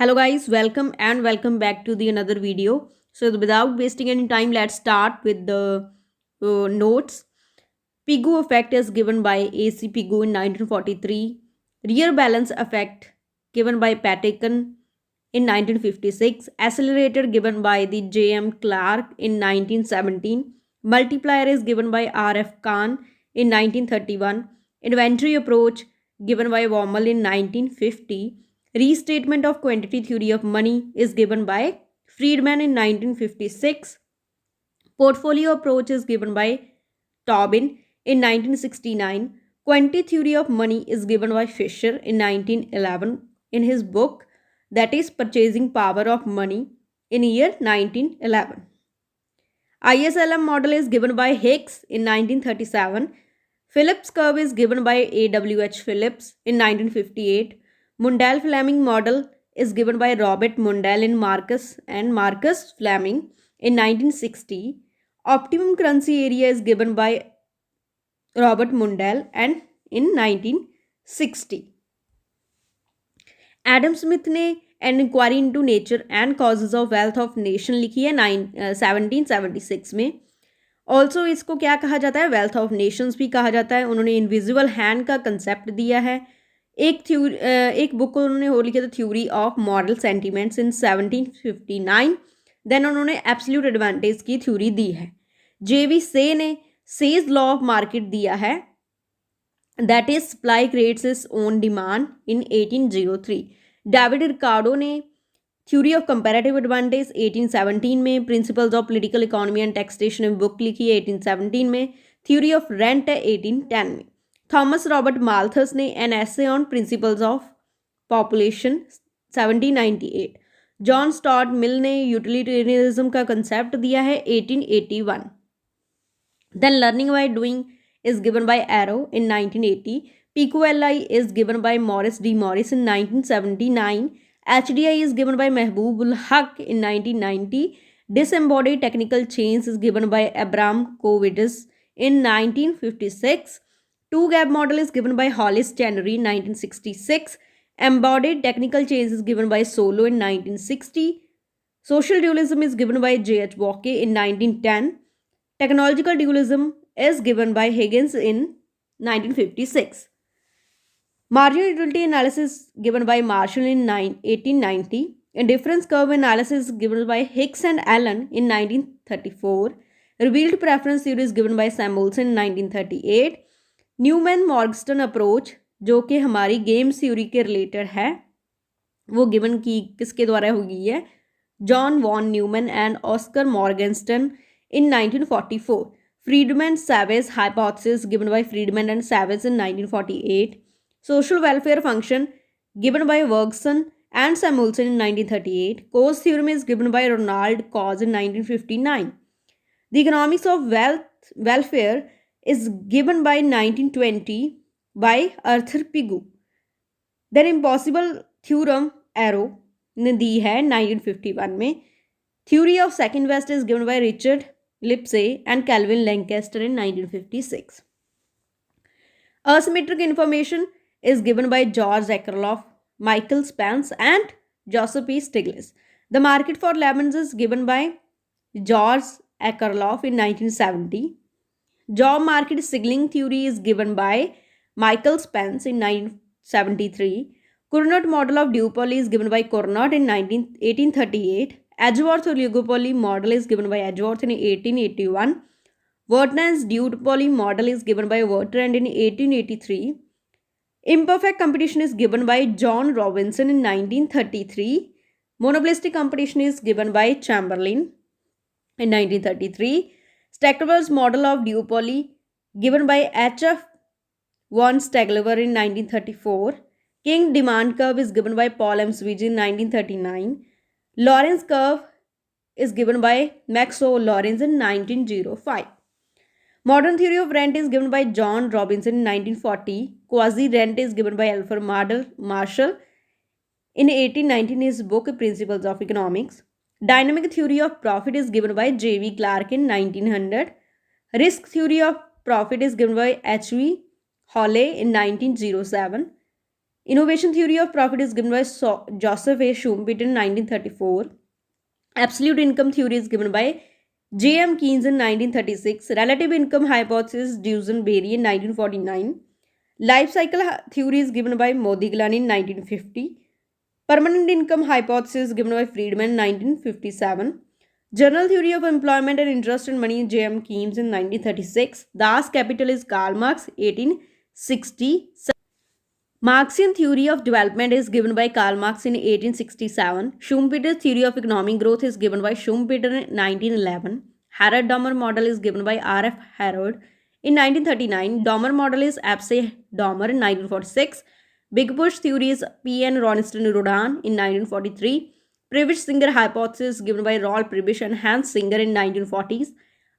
Hello guys, welcome back to the another video. So without wasting any time, let's start with the notes. Pigou effect is given by AC Pigou in 1943. Rear balance effect given by Patekin in 1956. Accelerator given by the J.M. Clark in 1917. Multiplier is given by R.F. Kahn in 1931. Inventory approach given by Wommel in 1950. Restatement of quantity theory of money is given by Friedman in 1956. Portfolio approach is given by Tobin in 1969. Quantity theory of money is given by Fisher in 1911 in his book that is Purchasing Power of Money in year 1911. ISLM model is given by Hicks in 1937. Phillips curve is given by A.W.H. Phillips in 1958. Mundell-Fleming model is given by Robert Mundell and Marcus Fleming in 1960. Optimum currency area is given by Robert Mundell and in 1960. Adam Smith ने an inquiry into nature and causes of wealth of nation लिखी है 1776 में. Also इसको क्या कहा जाता है, wealth of Nations भी कहा जाता है. उन्होंने इनविजिबल हैंड का कंसेप्ट दिया है. एक बुक उन्होंने हो लिखा था theory of moral sentiments in 1759. Then उन्होंने एब्सोल्यूट एडवांटेज की थ्योरी दी है. जेवी से ने सेज लॉ ऑफ मार्केट दिया है, that is supply creates its own demand in 1803. David Ricardo ने थ्योरी ऑफ कंपैरेटिव एडवांटेज 1817 में. Principles of political economy and taxation में बुक लिखी है 1817 में. थ्योरी ऑफ रेंट है 1810 में. थॉमस रॉबर्ट माल्थस ने an essay on principles of population 1798. John Stuart Mill ने यूटिलिटेरियनिज्म का कंसेप्ट दिया है 1881. Then learning by doing is given by Arrow in 1980. PQLI is given by Morris D. Morris in 1979. HDI is given by Mehboob ul Haq in 1990. Disembodied technical chains is given by Abraham Covides in 1956. Two gap model is given by Hollis Chenery in 1966. Embodied technical chains is given by Solo in 1960. Social dualism is given by J.H. Walke in 1910. Technological dualism is given by Higgins in 1956. Marginal utility analysis given by Marshall in 1890. Indifference curve analysis given by Hicks and Allen in 1934. Revealed preference theory is given by Samuelson in 1938. Neumann Morgenstern approach जो कि हमारी game theory के related है, वो given की किसके द्वारा हुई है, John von Neumann and Oskar Morgenstern in 1944. Friedman Savage hypothesis given by Friedman and Savage in 1948. Social welfare function given by Bergson and Samuelson in 1938. Coase theorem is given by Ronald Coase in 1959. The economics of welfare is given by 1920 by Arthur Pigou. Then impossible theorem Arrow ने दी है 1951 में. Theory of second best is given by Richard Lipsey and Calvin Lancaster in 1956. Asymmetric information is given by George Akerlof, Michael Spence and Joseph E. Stiglitz. The market for lemons is given by George Akerlof in 1970. Job market signaling theory is given by Michael Spence in 1973. Cournot model of duopoly is given by Cournot in 1838. Edgeworth oligopoly model is given by Edgeworth in 1881. Vertnan's duopoly model is given by Vertran in 1883. Imperfect competition is given by John Robinson in 1933. Monopolistic competition is given by Chamberlain in 1933. Stackelberg's model of duopoly given by H.F. von Stackelberg in 1934. King demand curve is given by Paul M. Swige in 1939. Lorentz curve is given by Max O. Lorentz in 1905. Modern theory of rent is given by John Robinson in 1940. Quasi-rent is given by Alfred Marshall in 1819 in his book Principles of Economics. Dynamic theory of profit is given by J.V. Clark in 1900. Risk theory of profit is given by H.V. Hawley in 1907. Innovation theory of profit is given by Joseph A. Schumpeter in 1934. Absolute income theory is given by J.M. Keynes in 1936. Relative income hypothesis Dusan-Berry in 1949. Life cycle theory is given by Modigliani in 1950. Permanent income hypothesis given by Friedman in 1957. General theory of employment and interest in money J.M. Keynes in 1936. Das Kapital is Karl Marx 1867. Marxian theory of development is given by Karl Marx in 1867. Schumpeter's theory of economic growth is given by Schumpeter in 1911. Harrod-Dommer model is given by R.F. Harrod in 1939. Dommer model is Abse-Dommer in 1946. Big Push theory is P.N. Ronston-Rodin in 1943. Prebisch-Singer hypothesis given by Rolf Prebisch and Hans Singer in 1940s.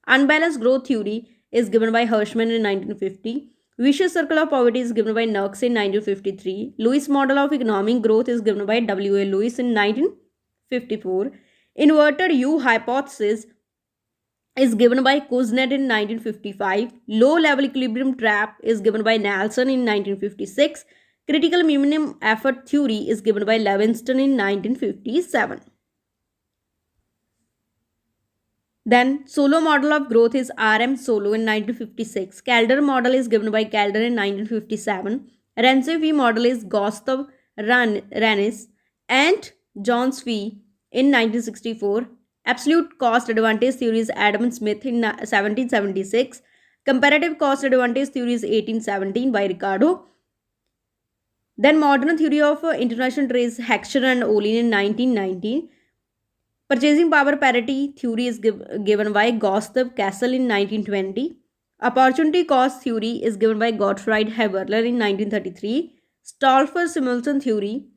Unbalanced growth theory is given by Hirschman in 1950. Vicious circle of poverty is given by Knox in 1953. Lewis model of economic growth is given by W.A. Lewis in 1954. Inverted U hypothesis is given by Kuznets in 1955. Low level equilibrium trap is given by Nelson in 1956. Critical minimum effort theory is given by Levinston in 1957. Then Solow model of growth is R.M. Solow in 1956. Calder model is given by Calder in 1957. Renzei model is Gustav Renes and John Svi in 1964. Absolute cost advantage theory is Adam Smith in 1776. Comparative cost advantage theory is 1817 by Ricardo. Then modern theory of international trade is Heckscher and Olin in 1919. Purchasing power parity theory is given by Gustav Cassel in 1920. Opportunity cost theory is given by Gottfried Haberler in 1933. Stolper-Samuelson theory,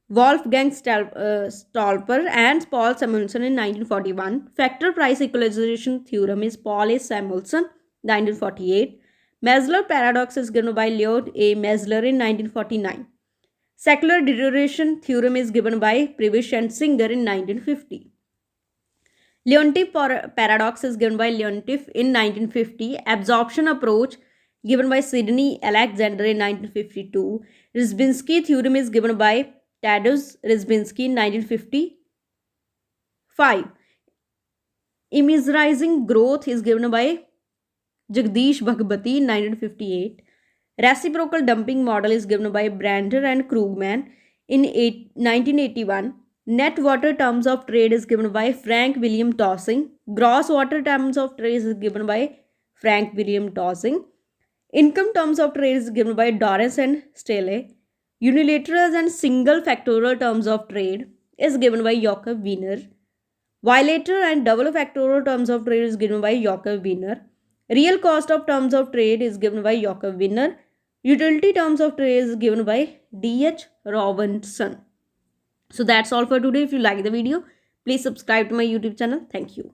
Wolfgang Stolper and Paul Samuelson in 1941. Factor price equalization theorem is Paul A. Samuelson, 1948. Maslow paradox is given by Leo A. Maslow in 1949. Secular deterioration theorem is given by Prebisch and Singer in 1950. Leontief paradox is given by Leontief in 1950. Absorption approach given by Sidney Alexander in 1952. Rybinski theorem is given by Tadeusz Rybinski in 1955. Immeasurizing growth is given by Jagdish Bhagwati in 1958. Reciprocal dumping model is given by Brander and Krugman in 1981. Net water terms of trade is given by Frank William Tossing. Gross water terms of trade is given by Frank William Tossing. Income terms of trade is given by Dorrance and Stele. Unilateral and single factorial terms of trade is given by Jakob Wiener. Bilateral and double factorial terms of trade is given by Jakob Wiener. Real cost of terms of trade is given by Jakob Wiener. Utility terms of trade is given by D.H. Robinson. So that's all for today. If you like the video, please subscribe to my YouTube channel. Thank you.